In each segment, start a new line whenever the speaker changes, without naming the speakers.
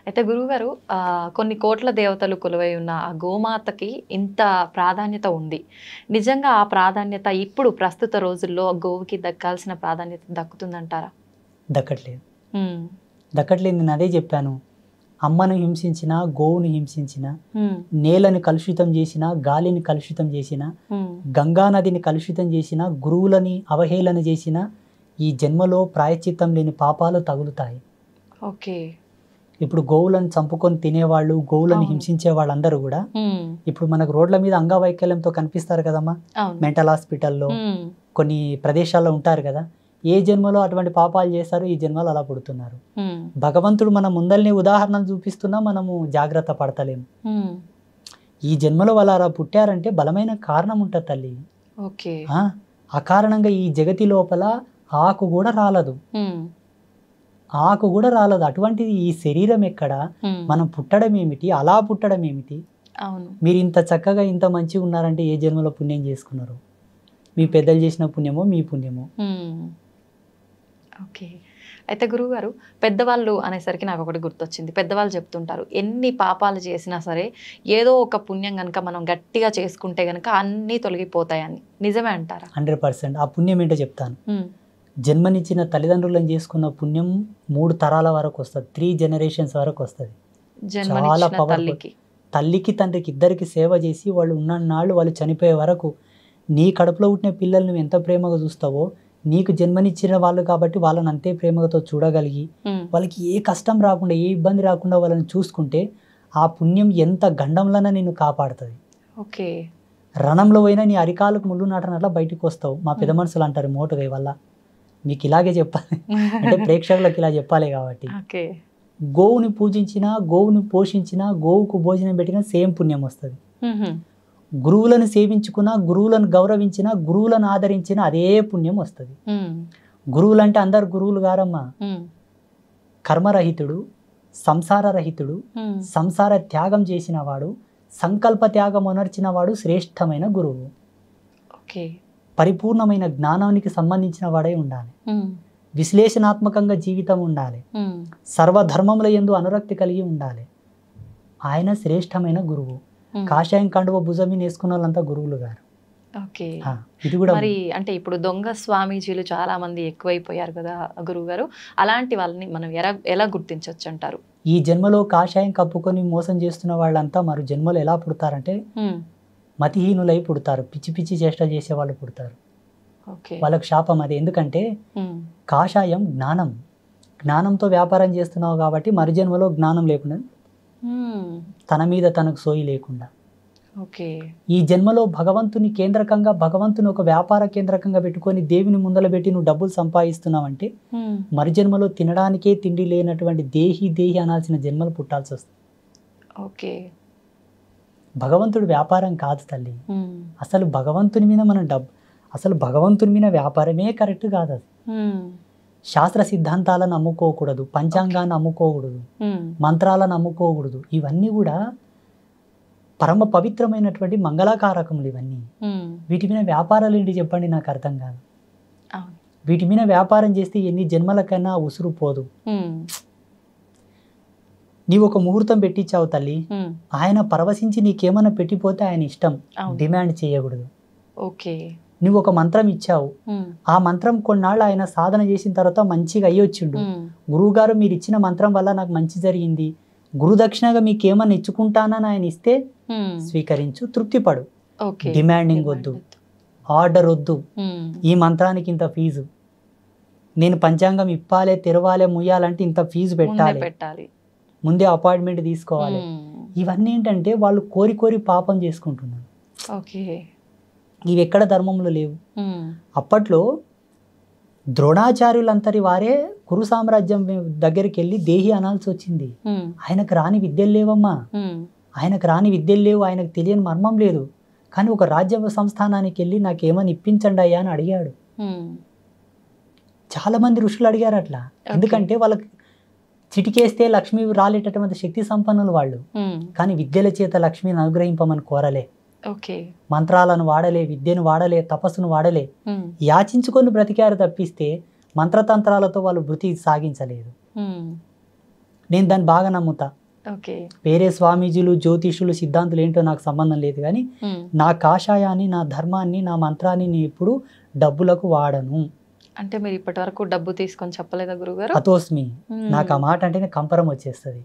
అయితే గురువుగారు కొన్ని కోట్ల దేవతలు కొలువై ఉన్న ఆ గోమాతకి ఇంత ప్రాధాన్యత ఉంది. నిజంగా ఆ ప్రాధాన్యత ఇప్పుడు ప్రస్తుత రోజుల్లో గోవుకి దక్కాల్సిన ప్రాధాన్యత దక్కుతుందంటారా?
దక్కట్లేదు.
హ్మ్.
దక్కట్లేదు, నేను అదే చెప్పాను. అమ్మను హింసించిన, గోవుని హింసించిన,
హ్మ్.
నేలని కలుషితం చేసిన, గాలిని కలుషితం చేసిన,
హ్మ్.
గంగా నదిని కలుషితం చేసిన, గురువులని అవహేళన చేసిన, ఈ జన్మలో ప్రాయశ్చిత్తం లేని పాపాలు తగులుతాయి.
ఓకే.
ఇప్పుడు గోవులను చంపుకొని తినేవాళ్ళు, గోవులను
అవును.
హింసించే వాళ్ళందరూ కూడా
హ్మ్.
ఇప్పుడు మనకు రోడ్ల మీద అంగవైకల్యంతో కనిపిస్తారు కదమ్మా.
అవును.
మెంటల్ హాస్పిటల్లో
హ్మ్.
కొన్ని ప్రదేశాల్లో ఉంటారు కదా. ఏ జన్మలో అటువంటి పాపాలు చేస్తారు, ఈ జన్మలో అలా పుడుతున్నారు.
హ్మ్.
భగవంతుడు మన ముందల్ని ఉదాహరణలు చూపిస్తున్నా మనము జాగ్రత్త పడతలేము.
హ్మ్.
ఈ జన్మలో వాళ్ళు అలా పుట్టారంటే బలమైన కారణం ఉంటుంది తల్లి.
ఓకే.
అకారణంగా ఈ జగతి లోపల ఆకు కూడా రాలదు.
హ్మ్.
ఆకు కూడా రాలదు. అటువంటిది ఈ శరీరం ఎక్కడ,
హ్మ్.
మనం పుట్టడం ఏమిటి, అలా పుట్టడం ఏమిటి?
అవును.
మీరు ఇంత చక్కగా ఇంత మంచిగా ఉన్నారంటే ఏ జన్మలో పుణ్యం చేసుకున్నారు? మీ పెద్దలు చేసిన పుణ్యమో మీ పుణ్యమో.
ఓకే. అయితే గురువుగారు, పెద్దవాళ్ళు అనేసరికి నాకు ఒకటి గుర్తొచ్చింది. పెద్దవాళ్ళు చెప్తుంటారు, ఎన్ని పాపాలు చేసినా సరే ఏదో ఒక పుణ్యం గనక మనం గట్టిగా చేసుకుంటే గనక అన్నీ తొలగిపోతాయని. నిజమే అంటారా?
100%. ఆ పుణ్యం ఏంటో చెప్తాను.
హ్మ్.
జన్మనిచ్చిన తల్లిదండ్రులను చేసుకున్న పుణ్యం 3 తరాల వరకు వస్తుంది. 3 జనరేషన్స్ వరకు వస్తుంది. చాలా
జన్మనిచ్చిన
పవర్ఫుల్.
తల్లికి.
తల్లికి తండ్రికి ఇద్దరికి సేవ చేసి వాళ్ళు ఉన్నన్నాళ్ళు వాళ్ళు చనిపోయే వరకు నీ కడుపులో పుట్టిన పిల్లల్ని నువ్వు ఎంత ప్రేమగా చూస్తావో, నీకు జన్మనిచ్చిన వాళ్ళు కాబట్టి వాళ్ళని అంతే ప్రేమతో చూడగలిగి
హ్మ్.
వాళ్ళకి ఏ కష్టం రాకుండా, ఏ ఇబ్బంది రాకుండా వాళ్ళని చూసుకుంటే ఆ పుణ్యం ఎంత గండంలోనే నిన్ను కాపాడుతుంది.
ఓకే.
రణంలో పోయినా నీ అరికాలకు ముళ్ళు నాటనట్లా బయటకు వస్తావు. మా పెద్ద మనుషులు అంటారు మోటుగా వల్ల. మీకు ఇలాగే చెప్పాలి అంటే ప్రేక్షకులకు ఇలా చెప్పాలి కాబట్టి.
ఓకే.
గోవుని పూజించినా, గోవుని పోషించినా, గోవుకు భోజనం పెట్టినా సేమ్ పుణ్యం వస్తుంది.
హుహు.
గురువులను సేవించుకున్నా, గురువులను గౌరవించినా, గురువులను ఆదరించినా అదే పుణ్యం వస్తుంది.
హ్మ్.
గురువులు అంటే అందరు గురువులు గారమ్మా.
హ్మ్.
కర్మరహితుడు, సంసారరహితుడు,
హ్మ్.
సంసార త్యాగం చేసిన వాడు, సంకల్ప త్యాగం అనర్చిన వాడు శ్రేష్టమైన గురువు.
ఓకే.
పరిపూర్ణమైన జ్ఞానానికి సంబంధించిన వాడై ఉండాలి.
హ్మ్.
విశ్లేషణాత్మకంగా జీవితం ఉండాలి.
హ్మ్.
సర్వధర్మముల యందు అనురక్తి కలిగి ఉండాలి. ఆయన శ్రేష్టమైన గురువు.
హ్మ్.
కాషాయం కండువ భుజమి వేసుకున్న వాళ్ళంతా గురువులు గారు.
ఓకే.
ఇది కూడా
మరి అంటే ఇప్పుడు దొంగ స్వామీజీలు చాలా మంది ఎక్కువైపోయారు కదా గురువుగారు. అలాంటి వాళ్ళని మనం ఎలా గుర్తించొచ్చు అంటారు?
ఈ జన్మలో కాషాయం కప్పుకొని మోసం చేస్తున్న వాళ్ళంతా మరు జన్మలో ఎలా పుడతారంటే
హ్మ్.
మతిహీనులై పుడతారు. పిచ్చి పిచ్చి చేష్ట చేసే వాళ్ళు పుడతారు.
ఓకే.
వాళ్ళకు శాపం అది. ఎందుకంటే
హ్మ్.
కాషాయం జ్ఞానం. జ్ఞానంతో వ్యాపారం చేస్తున్నావు కాబట్టి మరు జన్మలో జ్ఞానం లేకుండా,
హ్మ్.
తన మీద తనకు సోయి లేకుండా,
ఓకే.
ఈ జన్మలో భగవంతుని కేంద్రకంగా, భగవంతుని ఒక వ్యాపార కేంద్రకంగా పెట్టుకొని దేవుని ముందల పెట్టి నువ్వు డబ్బులు సంపాదిస్తున్నావంటే
హ్మ్.
మరు జన్మలో తినడానికే తిండి లేనటువంటి దేహి దేహి అనాల్సిన జన్మలు పుట్టాల్సి వస్తుంది.
ఓకే.
భగవంతుడు వ్యాపారం కాదు తల్లి.
హ్మ్.
అసలు భగవంతుని మీద మనం అసలు భగవంతుని మీద వ్యాపారమే కరెక్ట్ కాదు. అది
హ్మ్.
శాస్త్ర సిద్ధాంతాలను అమ్ముకోకూడదు, పంచాంగాన్ని అమ్ముకోకూడదు,
హ్మ్.
మంత్రాలను అమ్ముకోకూడదు. ఇవన్నీ కూడా పరమ పవిత్రమైనటువంటి మంగళకారకములు ఇవన్నీ.
హ్మ్.
వీటి మీద వ్యాపారాలు ఏంటి చెప్పండి, నాకు అర్థం కాదు.
అవును.
వీటి మీద వ్యాపారం చేస్తే ఎన్ని జన్మలకైనా ఉసురు పోదు.
హ్మ్.
నీవు ఒక ముహూర్తం పెట్టించావు తల్లి,
హ్మ్.
ఆయన పరవశించి నీకేమన్నా పెట్టిపోతే ఆయన ఇష్టం,
అవును.
డిమాండ్ చేయకూడదు.
ఓకే.
నువ్వు ఒక మంత్రం ఇచ్చావు,
హ్మ్.
ఆ మంత్రం కొన్నాళ్ళు ఆయన సాధన చేసిన తర్వాత మంచిగా అయ్యొచ్చిండు.
హ్మ్.
గురువుగారు మీరు ఇచ్చిన మంత్రం వల్ల నాకు మంచి జరిగింది, గురుదక్షిణగా మీకేమన్నా ఇచ్చుకుంటానని ఆయన ఇస్తే
హ్మ్.
స్వీకరించు, తృప్తిపడు.
ఓకే.
డిమాండింగ్ వద్దు, ఆర్డర్ వద్దు.
హ్మ్.
ఈ మంత్రానికి ఇంత ఫీజు, నేను పంచాంగం ఇప్పాలే, తెరవాలే, ముయ్యాలంటే ఇంత ఫీజు
ముందే
పెట్టాలి,
పెట్టాలి.
ముందే అపాయింట్మెంట్ తీసుకోవాలి.
హ్మ్.
ఇవన్నీ ఏంటంటే వాళ్ళు కోరి కోరి పాపం చేసుకుంటున్నారు.
ఓకే.
ఇవి ఎక్కడ ధర్మంలో లేవు.
హ్మ్.
అప్పట్లో ద్రోణాచార్యులంతటి వారే కురు సామ్రాజ్యం దగ్గరికి వెళ్ళి దేహి అనాల్సి వచ్చింది.
హ్మ్.
ఆయనకు రాని విద్యలు లేవమ్మా,
హ్మ్.
ఆయనకు రాని విద్యలు లేవు, ఆయనకు తెలియని మర్మం లేదు. కానీ ఒక రాజ్య సంస్థానానికి వెళ్ళి నాకేమని ఇప్పించండి అయ్యా అని అడిగాడు.
హ్మ్.
చాలా మంది ఋషులు అడిగారు అట్లా. ఎందుకంటే వాళ్ళకి చిటికేస్తే లక్ష్మి రాలేటటువంటి శక్తి సంపన్నులు వాళ్ళు.
హ్మ్.
కానీ విద్యల చేత లక్ష్మిని అనుగ్రహింపమని కోరలే,
ఓకే.
మంత్రాలను వాడలే, విద్యను వాడలే, తపస్సును వాడలే,
హ్మ్.
యాచించుకొని బ్రతికారు తప్పిస్తే మంత్రతంత్రాలతో వాళ్ళు వృత్తి సాగించలేదు.
హ్మ్.
నేను దాన్ని బాగా నమ్ముతా.
ఓకే.
వేరే స్వామీజీలు జ్యోతిషులు సిద్ధాంతులు ఏంటో నాకు సంబంధం లేదు, కానీ నా కాషాయాన్ని, నా ధర్మాన్ని, నా మంత్రాన్ని నేను ఎప్పుడు డబ్బులకు వాడను.
అంటే మీరు ఇప్పటి వరకు డబ్బు తీసుకొని చెప్పలేదా గురుగారు?
అతోస్మి. నాకు ఆ మాట అంటేనే కంపరం వచ్చేస్తుంది.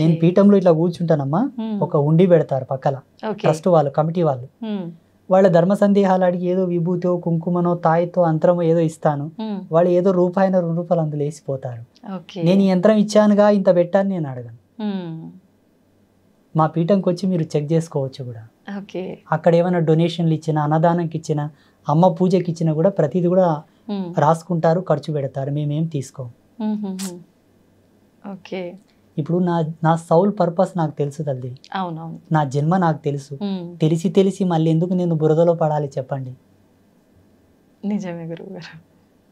నేను పీఠంలో ఇట్లా కూర్చుంటానమ్మా, ఒక ఉండి పెడతారు పక్కల ట్రస్ట్ వాళ్ళు, కమిటీ వాళ్ళు. వాళ్ళ ధర్మ సందేహాలు అడిగి ఏదో విభూతో కుంకుమనో తాయితో అంతరమో ఏదో ఇస్తాను, వాళ్ళు ఏదో రూపాయన 2 రూపాయలు అందులో వేసిపోతారు. నేను ఈ యంత్రం ఇచ్చానుగా ఇంత పెట్టాను నేను అడగను. మా పీఠంకి వచ్చి మీరు చెక్ చేసుకోవచ్చు కూడా. అక్కడ ఏమైనా డొనేషన్లు ఇచ్చినా, అన్నదానంకి ఇచ్చినా, అమ్మ పూజకి ఇచ్చినా కూడా ప్రతిదీ కూడా రాసుకుంటారు, ఖర్చు పెడతారు, మేమేం తీసుకోం. ఇప్పుడు నా సౌల్ పర్పస్ నాకు తెలుసు తల్లి.
అవునవును.
నా జన్మ నాకు తెలుసు. తెలిసి మళ్ళీ ఎందుకు నేను బురదలో పడాలి చెప్పండి?
నిజమే గురువుగారు.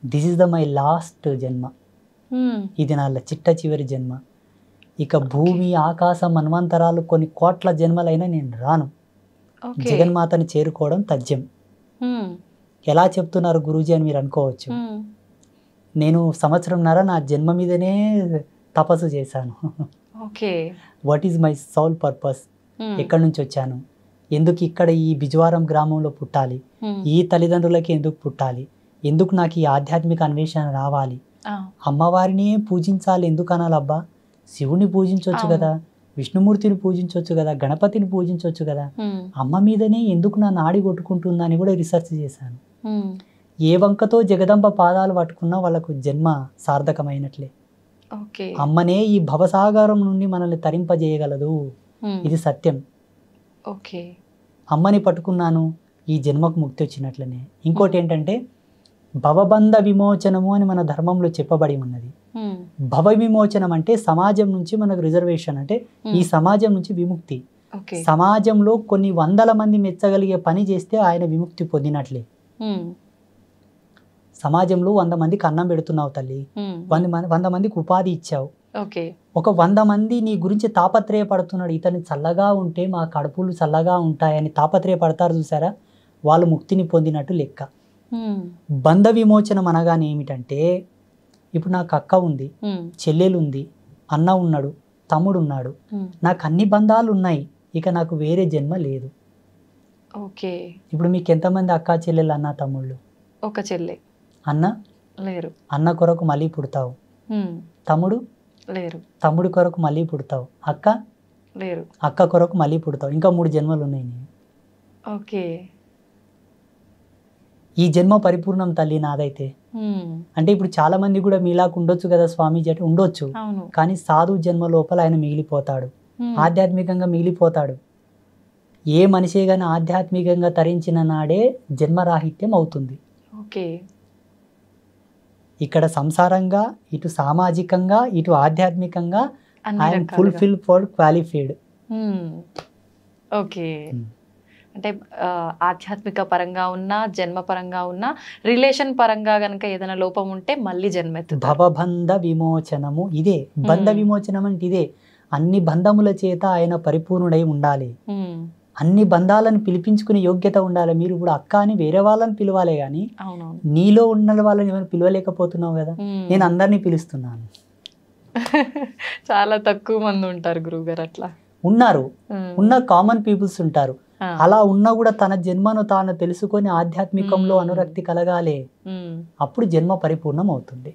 దిస్ ఇస్ మై లాస్ట్ జన్మ. ఇది నా చిట్ట చివరి జన్మ. ఇక భూమి ఆకాశం మన్వంతరాలు కొన్ని కోట్ల జన్మలైనా నేను రాను. జగన్మాతని చేరుకోవడం తథ్యం. ఎలా చెప్తున్నారు గురూజీ అని మీరు అనుకోవచ్చు. నేను 1.5 సంవత్సరంన్నర నా జన్మ మీదనే తపస్సు చేశాను. What is my soul purpose? ఎక్కడి నుంచి వచ్చాను, ఎందుకు ఇక్కడ ఈ బిజవారం గ్రామంలో పుట్టాలి, ఈ తల్లిదండ్రులకి ఎందుకు పుట్టాలి, ఎందుకు నాకు ఈ ఆధ్యాత్మిక అన్వేషణ రావాలి, అమ్మవారిని పూజించాలి ఎందుకు అనాలబ్బా? శివుని పూజించవచ్చు కదా, విష్ణుమూర్తిని పూజించవచ్చు కదా, గణపతిని పూజించవచ్చు కదా, అమ్మ మీదనే ఎందుకు నా నాడి కొట్టుకుంటుందని కూడా రీసెర్చ్ చేశాను. ఏ వంకతో జగదంబ పాదాలు పట్టుకున్నా వాళ్ళకు జన్మ సార్థకమైనట్లే. అమ్మనే ఈ భవసాగరం నుండి మనల్ని తరింపజేయగలదు, ఇది సత్యం. అమ్మని పట్టుకున్నాను, ఈ జన్మకు ముక్తి వచ్చినట్లనే. ఇంకోటి ఏంటంటే భవబంధ విమోచనము అని మన ధర్మంలో చెప్పబడి ఉన్నది. భవ విమోచనం అంటే సమాజం నుంచి మనకు రిజర్వేషన్, అంటే ఈ సమాజం నుంచి విముక్తి. సమాజంలో కొన్ని 100 మంది మెచ్చగలిగే పని చేస్తే ఆయన విముక్తి పొందినట్లే. సమాజంలో 100 మందికి అన్నం పెడుతున్నావు తల్లి, 100 మందికి ఉపాధి ఇచ్చావు. ఒక 100 మంది నీ గురించి తాపత్రయపడుతున్నాడు, ఇతని చల్లగా ఉంటే మా కడుపులు చల్లగా ఉంటాయని తాపత్రయపడతారు చూసారా, వాళ్ళు ముక్తిని పొందినట్టు లెక్క. బంధ విమోచనం అనగానే ఏమిటంటే, ఇప్పుడు నాకు అక్క ఉంది, చెల్లెలు ఉంది, అన్న ఉన్నాడు, తమ్ముడు ఉన్నాడు, నాకు అన్ని బంధాలు ఉన్నాయి, ఇక నాకు వేరే జన్మ లేదు. ఇప్పుడు మీకు ఎంతమంది అక్క చెల్లెలు, అన్న తమ్ముళ్ళు?
ఒక చెల్లె.
అన్న
లేరు.
అన్న కొరకు మళ్ళీ పుడతావు. తమ్ముడు
లేరు.
తమ్ముడి కొరకు మళ్ళీ పుడతావు. అక్క
లేరు.
అక్క కొరకు మళ్ళీ పుడతావు. ఇంకా 3 జన్మలు ఉన్నాయి నేను. ఈ జన్మ పరిపూర్ణం తల్లి నాదైతే. అంటే ఇప్పుడు చాలా మంది కూడా మీలాగా ఉండొచ్చు కదా స్వామీజీ అంటే, ఉండొచ్చు, కానీ సాధు జన్మ లోపల ఆయన మిగిలిపోతాడు, ఆధ్యాత్మికంగా మిగిలిపోతాడు. ఏ మనిషి గాని ఆధ్యాత్మికంగా తరించిన నాడే జన్మరాహిత్యం అవుతుంది. ఇక్కడ సంసారంగా, ఇటు సామాజికంగా, ఇటు ఆధ్యాత్మికంగా ఐఎమ్ ఫుల్ఫిల్ ఫర్ క్వాలిఫైడ్.
అంటే ఆధ్యాత్మిక పరంగా ఉన్నా, జన్మ పరంగా ఉన్నా, రిలేషన్ పరంగా గనక ఏదైనా లోపం ఉంటే మళ్ళీ జన్మెత్తుతారు.
భవబంధ విమోచనము ఇదే. బంధ విమోచనం అంటే ఇదే. అన్ని బంధముల చేత ఆయన పరిపూర్ణుడై ఉండాలి, అన్ని బంధాలను పిలిపించుకునే యోగ్యత ఉండాలి. మీరు ఇప్పుడు అక్క అని వేరే వాళ్ళని పిలవాలే గాని నీలో ఉన్న వాళ్ళని ఏమైనా పిలవలేకపోతున్నావు కదా. నేను అందరినీ పిలుస్తున్నాను.
చాలా తక్కువ మంది ఉంటారు గురువుగారు. అట్లా
ఉన్నారు, ఉన్న కామన్ పీపుల్స్ ఉంటారు. అలా ఉన్నా కూడా తన జన్మను తాను తెలుసుకొని ఆధ్యాత్మికంలో అనురక్తి కలగాలి, అప్పుడు జన్మ పరిపూర్ణం అవుతుంది.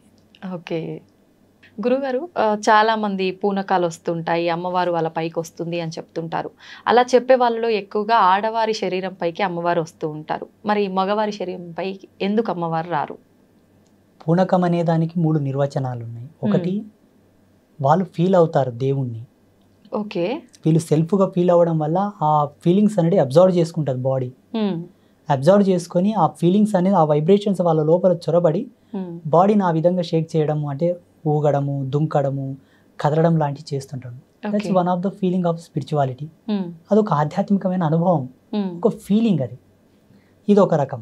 గురుగారు, చాలా మంది పూనకాలు వస్తుంటాయి, అమ్మవారు వాళ్ళ పైకి వస్తుంది అని చెప్తుంటారు. అలా చెప్పే వాళ్ళలో ఎక్కువగా ఆడవారి శరీరం పైకి అమ్మవారు వస్తూ ఉంటారు. మరి మగవారి శరీరం పైకి ఎందుకు అమ్మవారు రారు?
పూనకం అనే దానికి 3 నిర్వచనాలు ఉన్నాయి. ఒకటి, వాళ్ళు ఫీల్ అవుతారు దేవుణ్ణి. వీళ్ళు సెల్ఫ్గా ఫీల్ అవ్వడం వల్ల ఆ ఫీలింగ్స్ అనేది అబ్జర్వ్ చేసుకుంటుంది బాడీ. అబ్జర్వ్ చేసుకొని ఆ ఫీలింగ్స్ అనేది, ఆ వైబ్రేషన్స్ వాళ్ళ లోపల చొరబడి బాడీని ఆ విధంగా షేక్ చేయడము, అంటే ఊగడము, దుంకడము, కదలడం లాంటివి చేస్తుంటాడు. That's one of the feeling of spirituality. అదొక ఆధ్యాత్మికమైన అనుభవం, ఒక ఫీలింగ్ అది. ఇది ఒక రకం.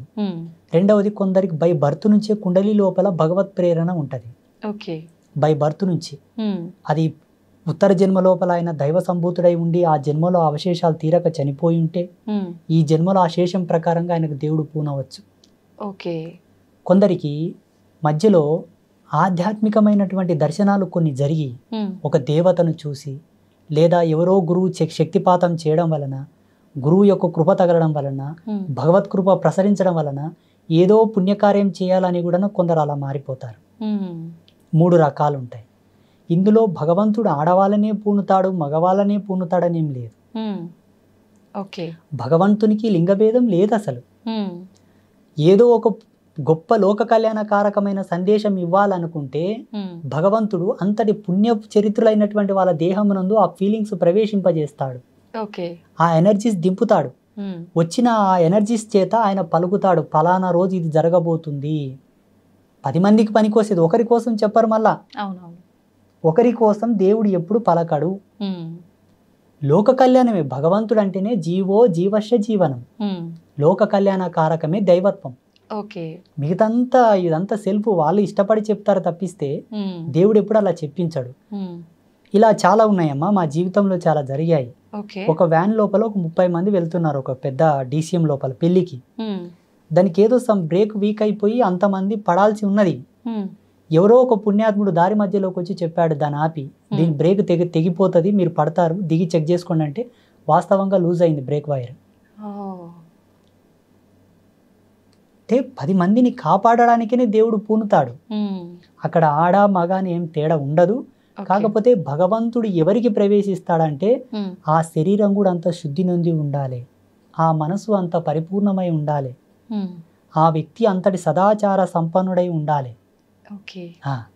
రెండవది, కొందరికి బై బర్త్ నుంచే కుండలి లోపల భగవత్ ప్రేరణ ఉంటుంది. బై బర్త్ నుంచి అది ఉత్తర జన్మ లోపల ఆయన దైవ సంభూతుడై ఉండి ఆ జన్మలో అవశేషాలు తీరక చనిపోయి ఉంటే ఈ జన్మలో ఆ శేషం ప్రకారంగా ఆయనకు దేవుడు పూనవచ్చు.
ఓకే.
కొందరికి మధ్యలో ఆధ్యాత్మికమైనటువంటి దర్శనాలు కొన్ని జరిగి ఒక దేవతను చూసి లేదా ఎవరో గురువు శక్తిపాతం చేయడం వలన, గురువు యొక్క కృప తగలడం వలన, భగవత్ కృప ప్రసరించడం వలన ఏదో పుణ్యకార్యం చేయాలని కూడా కొందరు అలా మారిపోతారు. 3 రకాలు ఉంటాయి. ఇందులో భగవంతుడు ఆడవాళ్ళనే పూనుతాడు, మగవాళ్ళనే పూనుతాడనేం లేదు. భగవంతునికి లింగభేదం లేదు అసలు. ఏదో ఒక గొప్ప లోక కళ్యాణకారకమైన సందేశం ఇవ్వాలనుకుంటే భగవంతుడు అంతటి పుణ్య చరిత్రులైనటువంటి వాళ్ళ దేహమునందు ఆ ఫీలింగ్స్ ప్రవేశింపజేస్తాడు, ఆ ఎనర్జీస్ దింపుతాడు. వచ్చిన ఆ ఎనర్జీస్ చేత ఆయన పలుకుతాడు, ఫలానా రోజు ఇది జరగబోతుంది. 10 మందికి పనికొసేది, ఒకరి కోసం చెప్పరు. మళ్ళా ఒకరి కోసం దేవుడు ఎప్పుడు పలకడు. లోక కళ్యాణమే భగవంతుడు అంటేనే జీవో జీవశ్య జీవనం. లోక కళ్యాణ కారకమే దైవత్వం. మిగతంతా ఇదంతా సెల్ఫ్, వాళ్ళు ఇష్టపడి చెప్తారు తప్పిస్తే దేవుడు ఎప్పుడు అలా చెప్పించాడు. ఇలా చాలా ఉన్నాయమ్మా, మా జీవితంలో చాలా జరిగాయి. ఒక వ్యాన్ లోపల ఒక 30 మంది వెళ్తున్నారు, ఒక పెద్ద DCM లోపల పెళ్లికి. దానికి ఏదో సమ్ బ్రేక్ వీక్ అయిపోయి అంతమంది పడాల్సి ఉన్నది. ఎవరో ఒక పుణ్యాత్ముడు దారి మధ్యలోకి వచ్చి చెప్పాడు, దాన్ని ఆపి దీని బ్రేక్ తెగిపోతుంది, మీరు పడతారు, దిగి చెక్ చేసుకోండి అంటే వాస్తవంగా లూజ్ అయింది బ్రేక్ వైర్. అంటే 10 మందిని కాపాడడానికే దేవుడు పూనుతాడు. అక్కడ ఆడ మగ అని ఏం తేడా ఉండదు. కాకపోతే భగవంతుడు ఎవరికి ప్రవేశిస్తాడంటే ఆ శరీరం కూడా అంత శుద్ధి నొంది ఉండాలి, ఆ మనసు అంత పరిపూర్ణమై ఉండాలి, ఆ వ్యక్తి అంతటి సదాచార సంపన్నుడై ఉండాలి.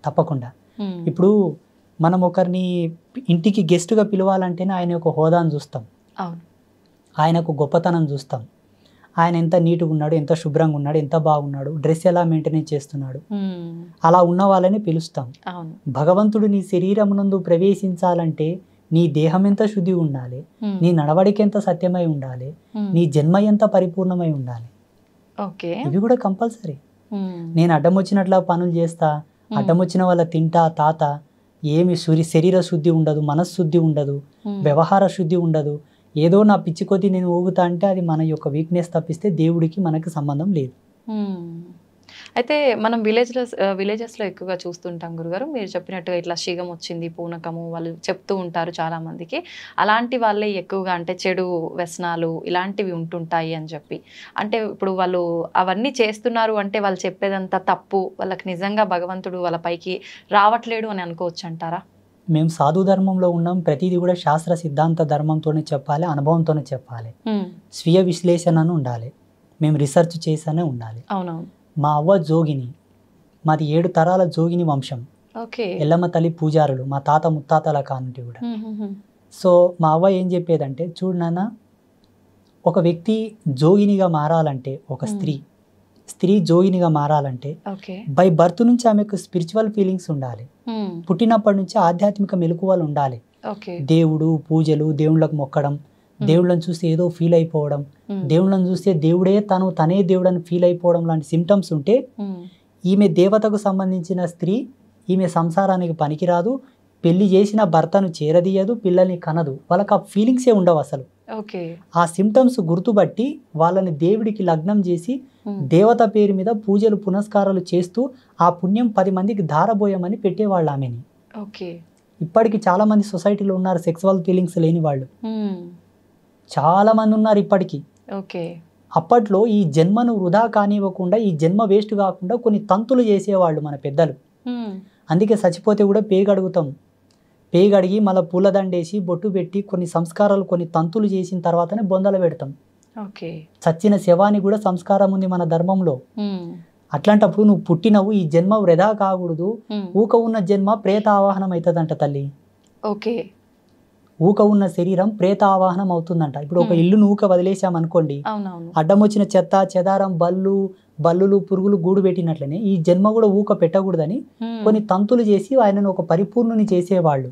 తప్పకుండా. ఇప్పుడు మనం ఒకరిని ఇంటికి గెస్ట్గా పిలవాలంటేనే ఆయన యొక్క హోదాను చూస్తాం, ఆయనకు గొప్పతనం చూస్తాం, ఆయన ఎంత నీట్గా ఉన్నాడు, ఎంత శుభ్రంగా ఉన్నాడు, ఎంత బాగున్నాడు, డ్రెస్ ఎలా మెయింటైన్ చేస్తున్నాడు, అలా ఉన్న వాళ్ళని పిలుస్తాం. భగవంతుడు నీ శరీరమునందు ప్రవేశించాలంటే నీ దేహం ఎంత శుద్ధి ఉండాలి, నీ నడవడికి ఎంత సత్యమై ఉండాలి, నీ జన్మ ఎంత పరిపూర్ణమై ఉండాలి. ఇవి కూడా కంపల్సరీ. నేను అడ్డం వచ్చినట్లా పనులు చేస్తా, అడ్డం వచ్చిన వాళ్ళ తింటా తాత, ఏమి శరీర శుద్ధి ఉండదు, మనశ్శుద్ధి ఉండదు, వ్యవహార శుద్ధి ఉండదు, ఏదో నా పిచ్చి కొద్దీ నేను ఊగుతా అంటే అది మన యొక్క వీక్నెస్ తప్పిస్తే దేవుడికి మనకి సంబంధం లేదు.
అయితే మనం విలేజెస్లో ఎక్కువగా చూస్తుంటాం గురుగారు, మీరు చెప్పినట్టుగా ఇట్లా శీఘం వచ్చింది, పూనకము వాళ్ళు చెప్తూ ఉంటారు చాలా మందికి. అలాంటి వాళ్ళే ఎక్కువగా అంటే చెడు వ్యసనాలు ఇలాంటివి ఉంటుంటాయి అని చెప్పి, అంటే ఇప్పుడు వాళ్ళు అవన్నీ చేస్తున్నారు అంటే వాళ్ళు చెప్పేదంతా తప్పు, వాళ్ళకి నిజంగా భగవంతుడు వాళ్ళ పైకి రావట్లేడు అని అనుకోవచ్చు అంటారా?
మేము సాధు ధర్మంలో ఉన్నాం, ప్రతిదీ కూడా శాస్త్ర సిద్ధాంత ధర్మంతోనే చెప్పాలి, అనుభవంతోనే చెప్పాలి, స్వీయ విశ్లేషణను ఉండాలి, మేము రీసెర్చ్ చేసానే ఉండాలి.
అవునవును.
మా అవ్వ జోగిని, మాది 7 తరాల జోగిని వంశం, ఎల్లమ్మ తల్లి పూజారులు, మా తాత ముత్తాతల కానుంటి కూడా. సో మా అవ్వ ఏం చెప్పేదంటే, చూడు నాన్న, ఒక వ్యక్తి జోగినిగా మారాలంటే, ఒక స్త్రీ జోగినిగా మారాలంటే బై బర్త్ నుంచి ఆమెకు స్పిరిచువల్ ఫీలింగ్స్ ఉండాలి, పుట్టినప్పటి నుంచి ఆధ్యాత్మిక మెలకువలు ఉండాలి. దేవుడు, పూజలు, దేవుళ్ళకు మొక్కడం, దేవుళ్ళని చూస్తే ఏదో ఫీల్ అయిపోవడం, దేవుళ్ళని చూస్తే దేవుడే తనే దేవుడని ఫీల్ అయిపోవడం లాంటి సిమ్టమ్స్ ఉంటే ఈమె దేవతకు సంబంధించిన స్త్రీ, ఈమె సంసారానికి పనికిరాదు, పెళ్లి చేసిన భర్తను చేరదీయదు, పిల్లల్ని కనదు, వాళ్ళకి ఆ ఫీలింగ్సే ఉండవు అసలు. ఆ సిమ్టమ్స్ గుర్తుబట్టి వాళ్ళని దేవుడికి లగ్నం చేసి దేవత పేరు మీద పూజలు పునస్కారాలు చేస్తూ ఆ పుణ్యం 10 మందికి ధారబోయమని పెట్టేవాళ్ళు ఆమెని. ఇప్పటికి చాలా మంది సొసైటీలో ఉన్నారు సెక్సువల్ ఫీలింగ్స్ లేని వాళ్ళు, చాలా మంది ఉన్నారు ఇప్పటికీ. అప్పట్లో ఈ జన్మను వృధా కానివ్వకుండా, ఈ జన్మ వేస్ట్ కాకుండా కొన్ని తంతులు చేసేవాళ్ళు మన పెద్దలు. అందుకే చచ్చిపోతే కూడా పేగడుగుతాం, పేగడిగి మళ్ళీ పూలదండేసి బొట్టు పెట్టి కొన్ని సంస్కారాలు, కొన్ని తంతులు చేసిన తర్వాతనే బొందలు పెడతాం. చచ్చిన శవానికి కూడా సంస్కారం ఉంది మన ధర్మంలో. అట్లాంటప్పుడు నువ్వు పుట్టినవు, ఈ జన్మ వృధా కాకూడదు, ఊక ఉన్న జన్మ ప్రేత ఆవాహనం అవుతుందంట తల్లి. ఊక ఉన్న శరీరం ప్రేత ఆవాహనం అవుతుందంట. ఇప్పుడు ఒక ఇల్లును ఊక వదిలేసామనుకోండి, అడ్డం వచ్చిన చెత్త చెదారం, బల్లులు పురుగులు గూడు పెట్టినట్లనే ఈ జన్మ కూడా ఊక పెట్టకూడదని కొన్ని తంతులు చేసి ఆయనను ఒక పరిపూర్ణుని చేసేవాళ్ళు.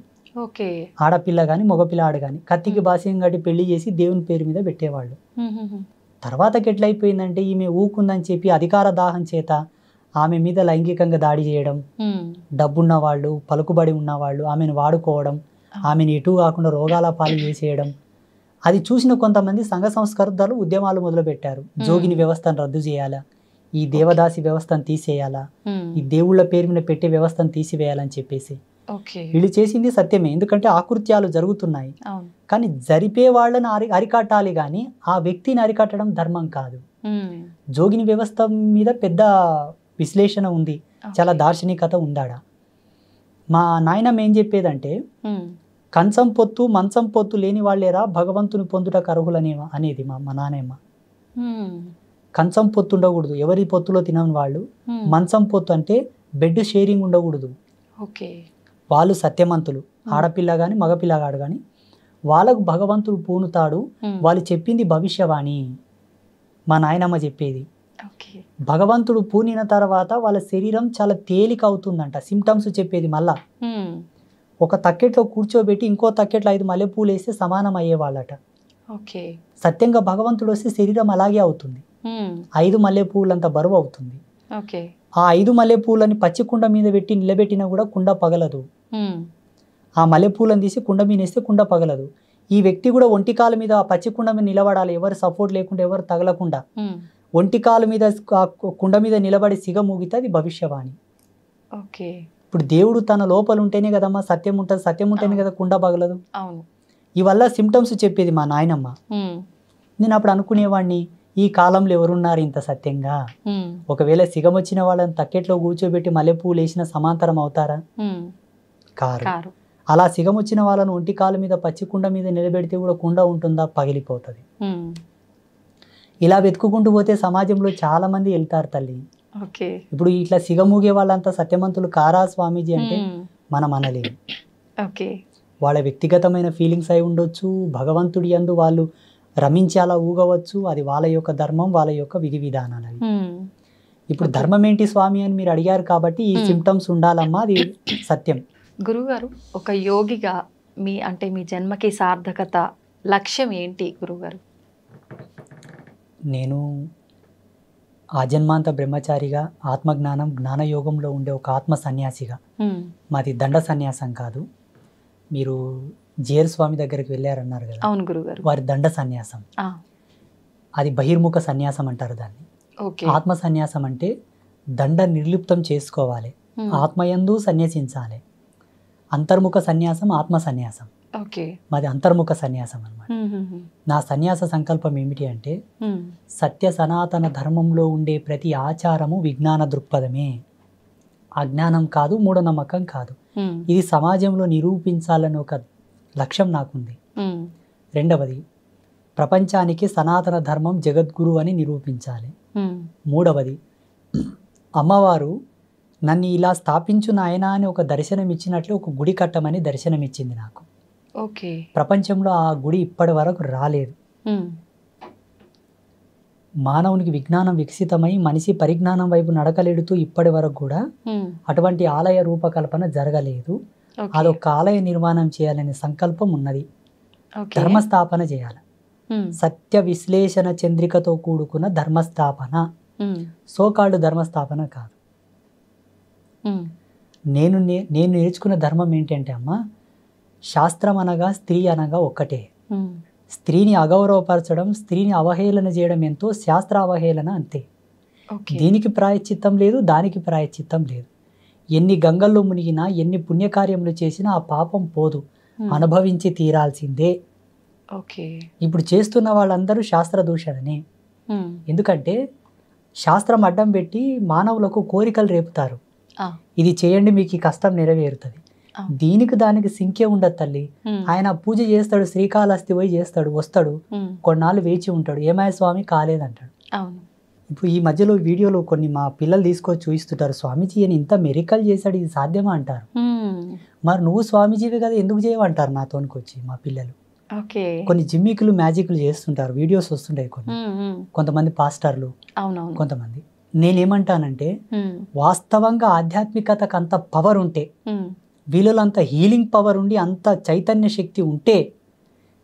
ఆడపిల్ల గాని మగపిల్లాడు గాని కత్తికి బాస్యం కట్టి పెళ్లి చేసి దేవుని పేరు మీద పెట్టేవాళ్ళు. తర్వాతకి ఎట్లయిపోయిందంటే ఈమె ఊకుందని చెప్పి అధికార దాహం చేత ఆమె మీద లైంగికంగా దాడి చేయడం, డబ్బున్న వాళ్ళు, పలుకుబడి ఉన్నవాళ్ళు ఆమెను వాడుకోవడం, ఆమెను ఎటు కాకుండా రోగాల పాలు చేసేయడం. అది చూసిన కొంతమంది సంఘ సంస్కర్తలు ఉద్యమాలు మొదలుపెట్టారు, జోగిని వ్యవస్థను రద్దు చేయాలా, ఈ దేవదాసి వ్యవస్థను తీసేయాలా, ఈ దేవుళ్ళ పేరు మీద పెట్టే వ్యవస్థను తీసివేయాలని చెప్పేసి. వీళ్ళు చేసింది సత్యమే, ఎందుకంటే ఆకృత్యాలు జరుగుతున్నాయి. కానీ జరిపే వాళ్ళని అరికట్టాలి, కానీ ఆ వ్యక్తిని అరికట్టడం ధర్మం కాదు. జోగిని వ్యవస్థ మీద పెద్ద విశ్లేషణ ఉంది, చాలా దార్శనికత ఉందాడ. మా నాయనమ్మ ఏం చెప్పేదంటే, కంచం పొత్తు మంచం పొత్తు లేని వాళ్ళేరా భగవంతుని పొందుటకు అర్హులనే అనేది మా నాయనమ్మ. కంచం పొత్తు ఉండకూడదు, ఎవరి పొత్తులో తినని వాళ్ళు. మంచం పొత్తు అంటే బెడ్ షేరింగ్ ఉండకూడదు. వాళ్ళు సత్యమంతులు, ఆడపిల్ల కానీ మగపిల్లగాడు కానీ వాళ్ళకు భగవంతుడు పూనుతాడు. వాళ్ళు చెప్పింది భవిష్యవాణి, మా నాయనమ్మ చెప్పేది. భగవంతుడు పూనిన తర్వాత వాళ్ళ శరీరం చాలా తేలిక అవుతుందంట. సిమ్టమ్స్ చెప్పేది మళ్ళా. ఒక తక్కెట్లో కూర్చోబెట్టి ఇంకో తక్కెట్లో 5 మల్లెపూలు వేస్తే సమానం అయ్యేవాళ్ళట. సత్యంగా భగవంతుడు వస్తే శరీరం అలాగే అవుతుంది. 5 మల్లెపూలంత బరువు అవుతుంది. ఆ 5 మల్లెపూలని పచ్చి కుండ మీద పెట్టి నిలబెట్టినా కూడా కుండ పగలదు. ఆ మల్లెపూలను తీసి కుండ మీద వేస్తే కుండ పగలదు. ఈ వ్యక్తి కూడా ఒంటికాల మీద ఆ పచ్చి కుండ మీద నిలబడాలి, ఎవరు సపోర్ట్ లేకుండా, ఎవరు తగలకుండా. ఒంటికాల మీద కుండ మీద నిలబడి సిగ మూగితే అది భవిష్యవాణి. ఇప్పుడు దేవుడు తన లోపల ఉంటేనే కదమ్మా సత్యం ఉంటుంది, సత్యం ఉంటేనే కదా కుండ పగలదు. ఇవల్ల సిమ్టమ్స్ చెప్పేది మా నాయనమ్మ. నేను అప్పుడు అనుకునేవాడిని, ఈ కాలంలో ఎవరున్నారు ఇంత సత్యంగా? ఒకవేళ సిగం వచ్చిన వాళ్ళని తక్కెట్లో కూర్చోబెట్టి మల్లెపూలు వేసిన సమాంతరం అవుతారా? కారు. అలా సిగం వచ్చిన వాళ్ళను ఒంటి కాలు మీద పచ్చి కుండ మీద నిలబెడితే కూడా కుండ ఉంటుందా? పగిలిపోతుంది. ఇలా వెతుక్కుంటూ పోతే సమాజంలో చాలా మంది వెళ్తారు తల్లి. ఇప్పుడు ఇట్లా సిగమూగే వాళ్ళంతా సత్యమంతులు కారా స్వామీజీ అంటే మనం అనలేము. వాళ్ళ వ్యక్తిగతమైన ఫీలింగ్స్ అయి ఉండొచ్చు, భగవంతుడి యందు వాళ్ళు రమించేలా ఊగవచ్చు. అది వాళ్ళ యొక్క ధర్మం, వాళ్ళ యొక్క విధి విధానాలు అవి. ఇప్పుడు ధర్మం ఏంటి స్వామి అని మీరు అడిగారు కాబట్టి ఈ సిమ్టమ్స్ ఉండాలమ్మా, అది సత్యం.
గురుగారు, ఒక యోగిగా మీ జన్మకి సార్థకత లక్ష్యం ఏంటి గురుగారు?
నేను ఆజన్మాంత బ్రహ్మచారిగా, ఆత్మజ్ఞానం జ్ఞానయోగంలో ఉండే ఒక ఆత్మ సన్యాసిగా. మాది దండ సన్యాసం కాదు. మీరు జిఆర్ స్వామి దగ్గరికి వెళ్ళారన్నారు కదా.
అవును గురుగారు.
వారి దండ సన్యాసం, అది బహిర్ముఖ సన్యాసం అంటారు దాన్ని. ఆత్మ సన్యాసం అంటే దండ నిర్లిప్తం చేసుకోవాలి, ఆత్మయందు సన్యాసించాలి. అంతర్ముఖ సన్యాసం ఆత్మ సన్యాసం. మాది అంతర్ముఖ సన్యాసం అన్నమాట. నా సన్యాస సంకల్పం ఏమిటి అంటే, సత్య సనాతన ధర్మంలో ఉండే ప్రతి ఆచారము విజ్ఞాన దృక్పథమే, అజ్ఞానం కాదు, మూఢనమ్మకం కాదు. ఇది సమాజంలో నిరూపించాలని ఒక లక్ష్యం నాకుంది. రెండవది, ప్రపంచానికి సనాతన ధర్మం జగద్గురు అని నిరూపించాలి. మూడవది, అమ్మవారు నన్ను ఇలా స్థాపించు నాయన అని ఒక దర్శనం ఇచ్చినట్లు ఒక గుడి కట్టమని దర్శనం ఇచ్చింది నాకు. ప్రపంచంలో ఆ గుడి ఇప్పటి వరకు రాలేదు. మానవునికి విజ్ఞానం వికసితమై మనిషి పరిజ్ఞానం వైపు నడకలేడుతూ ఇప్పటి వరకు కూడా అటువంటి ఆలయ రూపకల్పన జరగలేదు. అదొక ఆలయ నిర్మాణం చేయాలనే సంకల్పం ఉన్నది. ధర్మస్థాపన చేయాలి. సత్య విశ్లేషణ చంద్రికతో కూడుకున్న ధర్మస్థాపన, సోకాళ్ళు ధర్మస్థాపన కాదు. నేను నేర్చుకున్న ధర్మం ఏంటంటే అమ్మ, శాస్త్రం అనగా స్త్రీ అనగా ఒక్కటే. స్త్రీని అగౌరవపరచడం, స్త్రీని అవహేళన చేయడం ఎంతో, శాస్త్ర అవహేళన అంతే. దీనికి ప్రాయశ్చిత్తం లేదు, దానికి ప్రాయశ్చిత్తం లేదు. ఎన్ని గంగల్లో మునిగినా, ఎన్ని పుణ్యకార్యములు చేసినా ఆ పాపం పోదు, అనుభవించి తీరాల్సిందే. ఇప్పుడు చేస్తున్న వాళ్ళందరూ శాస్త్ర దూషణనే. ఎందుకంటే శాస్త్రం అడ్డం పెట్టి మానవులకు కోరికలు రేపుతారు. ఇది చేయండి మీకు ఈ కష్టం నెరవేరుతుంది. దీనికి దానికి సింకే ఉండదు తల్లి. ఆయన పూజ చేస్తాడు, శ్రీకాళహస్తి పోయి చేస్తాడు, వస్తాడు, కొన్నాళ్ళు వేచి ఉంటాడు, ఏమయ్య స్వామి కాలేదంటాడు. ఇప్పుడు ఈ మధ్యలో వీడియోలో కొన్ని మా పిల్లలు తీసుకొచ్చి చూపిస్తుంటారు, స్వామీజీ అని ఇంత మెరికల్ చేశాడు, ఇది సాధ్యమా అంటారు. మరి నువ్వు స్వామీజీవే కదా, ఎందుకు చేయమంటారు నాతోనికి వచ్చి మా పిల్లలు. కొన్ని జిమ్మికులు మ్యాజిక్లు చేస్తుంటారు, వీడియోస్ వస్తుంటాయి కొన్ని, కొంతమంది పాస్టర్లు, కొంతమంది. నేనేమంటానంటే, వాస్తవంగా ఆధ్యాత్మికతకు అంత పవర్ ఉంటే, వీళ్ళలో అంత హీలింగ్ పవర్ ఉండి, అంత చైతన్య శక్తి ఉంటే,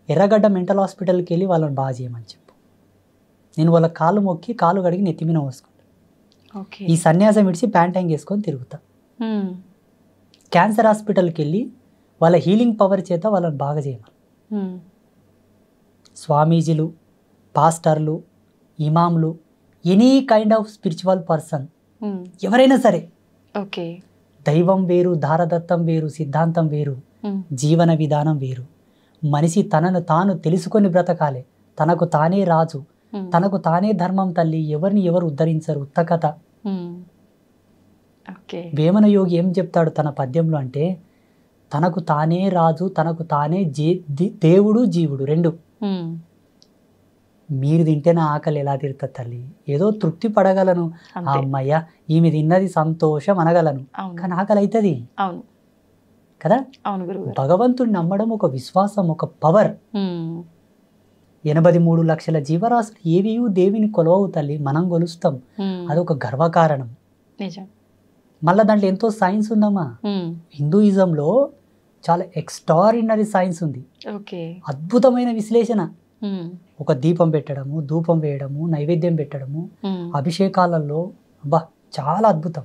ఎర్రగడ్డ మెంటల్ హాస్పిటల్కి వెళ్ళి వాళ్ళని బాగా చేయమని చెప్పు. నేను వాళ్ళ కాళ్ళు మొక్కి కాలు కడిగి నెత్తిమీన పోసుకుంటా. ఈ సన్యాసం ఇడిచి ప్యాంటైంగ్ వేసుకొని తిరుగుతా. క్యాన్సర్ హాస్పిటల్కి వెళ్ళి వాళ్ళ హీలింగ్ పవర్ చేత వాళ్ళని బాగా చేయమని. స్వామీజీలు, పాస్టర్లు, ఇమాంలు any kind of spiritual person, ఎవరైనా సరే,
ఓకే,
దైవం వేరు, దారదత్తం వేరు, సిద్ధాంతం వేరు, జీవన విధానం వేరు. మనిషి తనను తాను తెలుసుకొని బ్రతకాలి. తనకు తానే రాజు, తనకు తానే ధర్మం తల్లి, ఎవరిని ఎవరు ఉద్ధరించరు. ఉత్తకథ. వేమన యోగి ఏం చెప్తాడు తన పద్యంలో అంటే, తనకు తానే రాజు, తనకు తానే దేవుడు జీవుడు రెండు. మీరు తింటే నా ఆకలి ఎలా తీరుతుంది తల్లి? ఏదో తృప్తి పడగలను, అమ్మయ్య ఈమె తిన్నది సంతోషం అనగలను, కానీ ఆకలి అవుతుంది కదా. భగవంతుడిని నమ్మడం ఒక విశ్వాసం, ఒక పవర్. 83 లక్షల జీవరాశులు ఏవి దేవిని కొలవవు తల్లి, మనం కొలుస్తాం. అదొక గర్వకారణం. మళ్ళా దాంట్లో ఎంతో సైన్స్ ఉందమ్మా. హిందూయిజంలో చాలా ఎక్స్ట్రాడినరీ సైన్స్ ఉంది, అద్భుతమైన విశ్లేషణ. ఒక దీపం పెట్టడము, ధూపం వేయడము, నైవేద్యం పెట్టడము, అభిషేకాలలో అబ్బా చాలా అద్భుతం.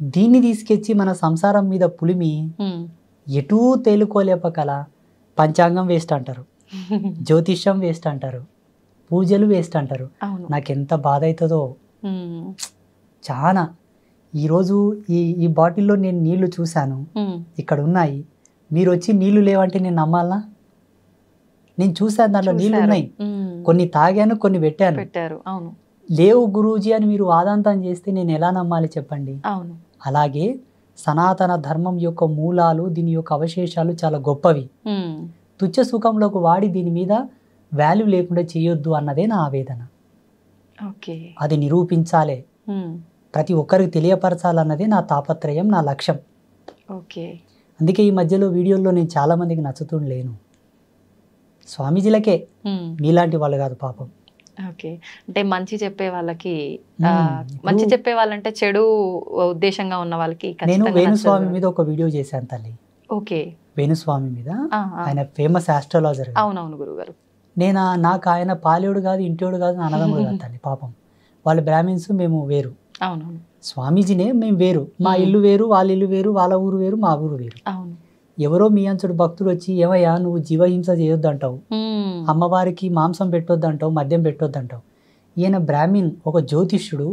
దీన్ని తీసుకొచ్చి మన సంసారం మీద పులిమి ఎటూ తేలుకోలేపకల పంచాంగం వేస్ట్ అంటారు, జ్యోతిష్యం వేస్ట్ అంటారు, పూజలు వేస్ట్ అంటారు. నాకెంత బాధ అవుతుందో చాలా. ఈరోజు ఈ బాటిల్లో నేను నీళ్లు చూశాను, ఇక్కడ ఉన్నాయి. మీరు వచ్చి నీళ్లు లేవంటే నేను నమ్మాలా? నేను చూశాను, దాంట్లో నీళ్లు ఉన్నాయి, కొన్ని తాగాను, కొన్ని పెట్టాను. లేవు గురూజీ అని మీరు వాదాంతం చేస్తే నేను ఎలా నమ్మాలి చెప్పండి? అలాగే సనాతన ధర్మం యొక్క మూలాలు, దీని యొక్క అవశేషాలు చాలా గొప్పవి. తుచ్చ సుఖంలోకి వాడి దీని మీద వాల్యూ లేకుండా చేయొద్దు అన్నదే నా ఆవేదన. అది నిరూపించాలే, ప్రతి ఒక్కరికి తెలియపరచాలన్నదే నా తాపత్రయం, నా లక్ష్యం. అందుకే ఈ మధ్యలో వీడియోల్లో నేను చాలా మందికి నచ్చుతుండలేను, స్వామీజీలకే, మీలాంటి వాళ్ళు కాదు పాపం.
అంటే మంచి చెప్పే వాళ్ళకి, మంచి చెప్పే వాళ్ళంటే చెడు ఉద్దేశంగా ఉన్న వాళ్ళకి.
నేను వేణుస్వామి మీద ఒక వీడియో చేశాను తల్లి.
ఓకే,
వేణుస్వామి మీద. ఆయన ఫేమస్ ఆస్ట్రాలజర్.
అవునవును గురుగారు.
నాకు ఆయన పాలేవుడు కాదు, ఇంటోడు కాదు, అన్నదమ్ముడు కాదు తల్లి. పాపం వాళ్ళు బ్రాహ్మిన్స్, మేము వేరు.
అవునవును,
స్వామీజీనే మేము వేరు. మా ఇల్లు వేరు, వాళ్ళ ఇల్లు వేరు, వాళ్ళ ఊరు వేరు, మా ఊరు వేరు.
అవును.
ఎవరో మీ అంచుడు భక్తుడు వచ్చి, ఏమయ్యా నువ్వు జీవహింస చేయొద్దు అంటావు, అమ్మవారికి మాంసం పెట్టొద్దు అంటావు, మద్యం పెట్టొద్దు అంటావు. ఈయన బ్రాహ్మణ్, ఒక జ్యోతిష్యుడు,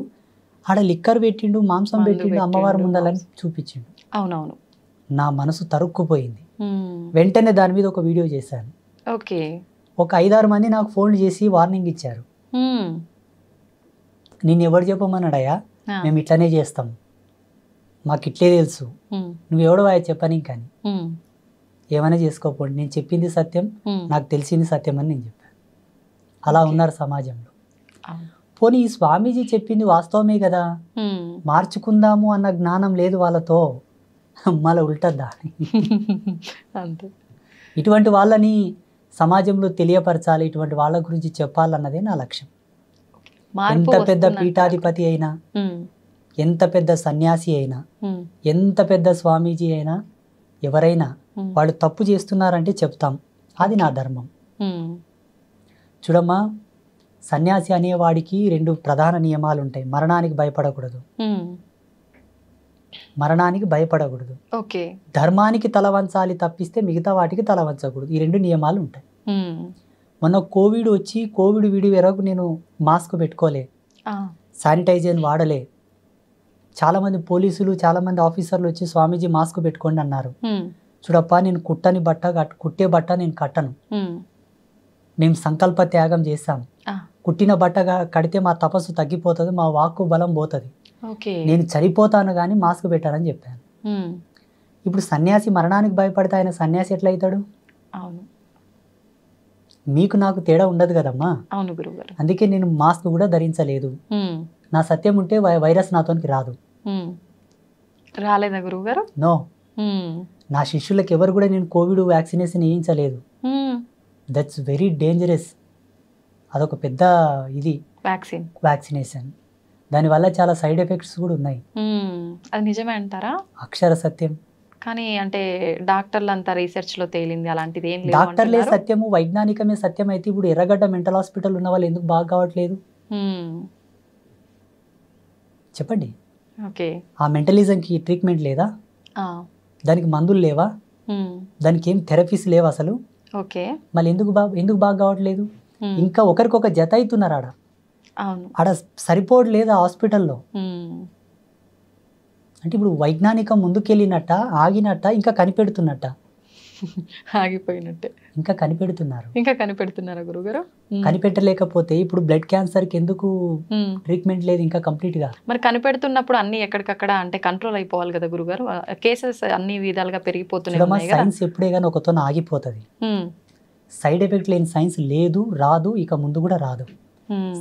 ఆడ లిక్కర్ పెట్టిండు, మాంసం పెట్టిండు, అమ్మవారి ముందలని చూపించిండు.
అవునవును,
నా మనసు తరుక్కుపోయింది. వెంటనే దాని మీద ఒక వీడియో చేశాను. ఒక 5-6 మంది నాకు ఫోన్ చేసి వార్నింగ్ ఇచ్చారు. నేను ఎవరు చెప్పమన్నాడయ్యా, మేము ఇట్లనే చేస్తాం, మాకు ఇట్లే తెలుసు, నువ్వెవడో చెప్పని, కానీ ఏమైనా చేసుకోపోండి, నేను చెప్పింది సత్యం, నాకు తెలిసింది సత్యం అని నేను చెప్పాను. అలా ఉన్నారు సమాజంలో. పోనీ ఈ స్వామీజీ చెప్పింది వాస్తవమే కదా, మార్చుకుందాము అన్న జ్ఞానం లేదు వాళ్ళతో, మళ్ళీ ఉల్టద్దా? ఇటువంటి వాళ్ళని సమాజంలో తెలియపరచాలి, ఇటువంటి వాళ్ళ గురించి చెప్పాలన్నదే నా లక్ష్యం. ఎంత పెద్ద పీఠాధిపతి అయినా, ఎంత పెద్ద సన్యాసి అయినా, ఎంత పెద్ద స్వామీజీ అయినా, ఎవరైనా వాళ్ళు తప్పు చేస్తున్నారంటే చెప్తాం, అది నా ధర్మం. చూడమ్మా, సన్యాసి అనేవాడికి 2 ప్రధాన నియమాలు ఉంటాయి. మరణానికి భయపడకూడదు, మరణానికి భయపడకూడదు, ధర్మానికి తల వంచాలి తప్పిస్తే మిగతా వాటికి తల వంచకూడదు. ఈ 2 నియమాలు ఉంటాయి. మొన్న కోవిడ్ వచ్చి, కోవిడ్ వీడి వరకు నేను మాస్క్ పెట్టుకోలే, శానిటైజర్ వాడలే. చాలామంది పోలీసులు, చాలామంది ఆఫీసర్లు వచ్చి స్వామీజీ మాస్క్ పెట్టుకోండి అన్నారు. చూడప్ప, నేను కుట్టే బట్ట నేను కట్టను. మేము సంకల్ప త్యాగం చేశాం. కుట్టిన బట్ట కడితే మా తపస్సు తగ్గిపోతుంది, మా వాక్కు బలం పోతుంది, నేను చనిపోతాను కానీ మాస్క్ పెట్టానని చెప్పాను. ఇప్పుడు సన్యాసి మరణానికి భయపడితే ఆయన సన్యాసి ఎట్లా అవుతాడు? మీకు నాకు తేడా ఉండదు కదమ్మా. అందుకే నేను మాస్క్ కూడా ధరించలేదు. నా సత్యం ఉంటే వైరస్ నాతోనికి రాదు.
రాలేదా గురువుగారు?
నో. నా శిష్యులకు ఎవరు కూడా నేను కోవిడ్ వ్యాక్సినేషన్ వేయించలేదు. That's very dangerous. అదొక పెద్ద ఇది వ్యాక్సినేషన్. దానివల్ల చాలా సైడ్ ఎఫెక్ట్స్ కూడా ఉన్నాయి.
అది నిజమే అంటారా?
అక్షర సత్యం.
కానీ అంటే డాక్టర్లు అంతా రీసెర్చ్ లో తేలింది అలాంటిది ఏం లేదు.
డాక్టర్లే సత్యము, వైజ్ఞానికమే సత్యం అయితే ఇప్పుడు ఎర్రగడ్డ మెంటల్ హాస్పిటల్ ఉన్న వాళ్ళు ఎందుకు బాగా కావట్లేదు చెప్పండి? ఆ మెంటలిజంకి ట్రీట్మెంట్ లేదా? దానికి మందులు లేవా? దానికి ఏం థెరపీస్ లేవు అసలు. మళ్ళీ ఎందుకు బాగా కావట్లేదు? ఇంకా ఒకరికొక జత అవుతున్నారు ఆడ.
అవును.
ఆడ సరిపోడు లేదు హాస్పిటల్లో. అంటే ఇప్పుడు వైజ్ఞానికం ముందుకెళ్ళినట్ట, ఆగినట్ట, ఇంకా కనిపెడుతున్నట్ట?
ఆగిపోయినట్టే.
ఇంకా కనిపెడుతున్నారు.
ఇంకా కనిపెడుతున్నారా గురుగారు?
కనిపెట్టలేకపోతే ఇప్పుడు బ్లడ్ క్యాన్సర్కి ఎందుకు ట్రీట్మెంట్ లేదు ఇంకా కంప్లీట్గా?
మరి కనిపెడుతున్నప్పుడు అన్ని ఎక్కడికక్కడ అంటే కంట్రోల్ అయిపోవాలి కదా గురుగారు. కేసెస్ అన్ని విధాలుగా పెరిగిపోతున్నాయి.
సైన్స్ ఎప్పుడే కానీ ఒకతో ఆగిపోతుంది. సైడ్ ఎఫెక్ట్ లేని సైన్స్ లేదు, రాదు, ఇక ముందు కూడా రాదు.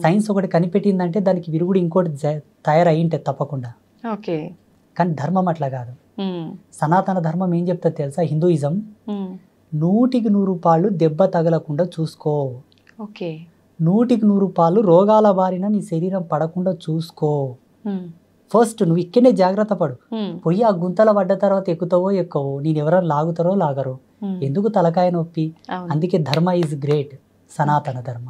సైన్స్ ఒకటి కనిపెట్టిందంటే దానికి విరుగుడు ఇంకోటి తయారయ్యింటే తప్పకుండా.
ఓకే.
కానీ ధర్మం అట్లా కాదు. సనాతన ధర్మం ఏం చెప్తుంది తెలుసా? హిందూయిజం 100% దెబ్బ తగలకుండా చూసుకో.
ఓకే.
100% రోగాల బారిన నీ శరీరం పడకుండా చూసుకో. ఫస్ట్ నువ్వు ఇక్కడనే జాగ్రత్త పడు. పోయి ఆ గుంతల పడ్డ తర్వాత ఎక్కుతావో ఎక్కవో, నేను ఎవరైనా లాగుతారో లాగరో, ఎందుకు తలకాయ నొప్పి? అందుకే ధర్మ ఈజ్ గ్రేట్, సనాతన ధర్మ.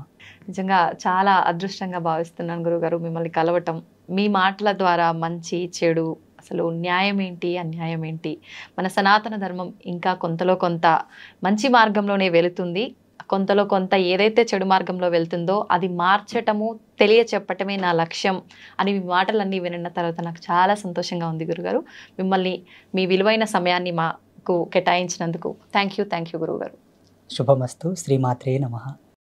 నిజంగా చాలా అదృష్టంగా భావిస్తున్నాను గురుగారు మిమ్మల్ని కలవటం. మీ మాటల ద్వారా మంచి చెడు, అసలు న్యాయం ఏంటి, అన్యాయం ఏంటి, మన సనాతన ధర్మం ఇంకా కొంతలో కొంత మంచి మార్గంలోనే వెళుతుంది, కొంతలో కొంత ఏదైతే చెడు మార్గంలో వెళ్తుందో అది మార్చటము, తెలియచెప్పటమే నా లక్ష్యం అని మీ మాటలన్నీ విన్న తర్వాత నాకు చాలా సంతోషంగా ఉంది గురుగారు. మిమ్మల్ని మీ విలువైన సమయాన్ని మాకు కేటాయించినందుకు థ్యాంక్ యూ గురుగారు.
శుభమస్తు. శ్రీమాత్రే నమః.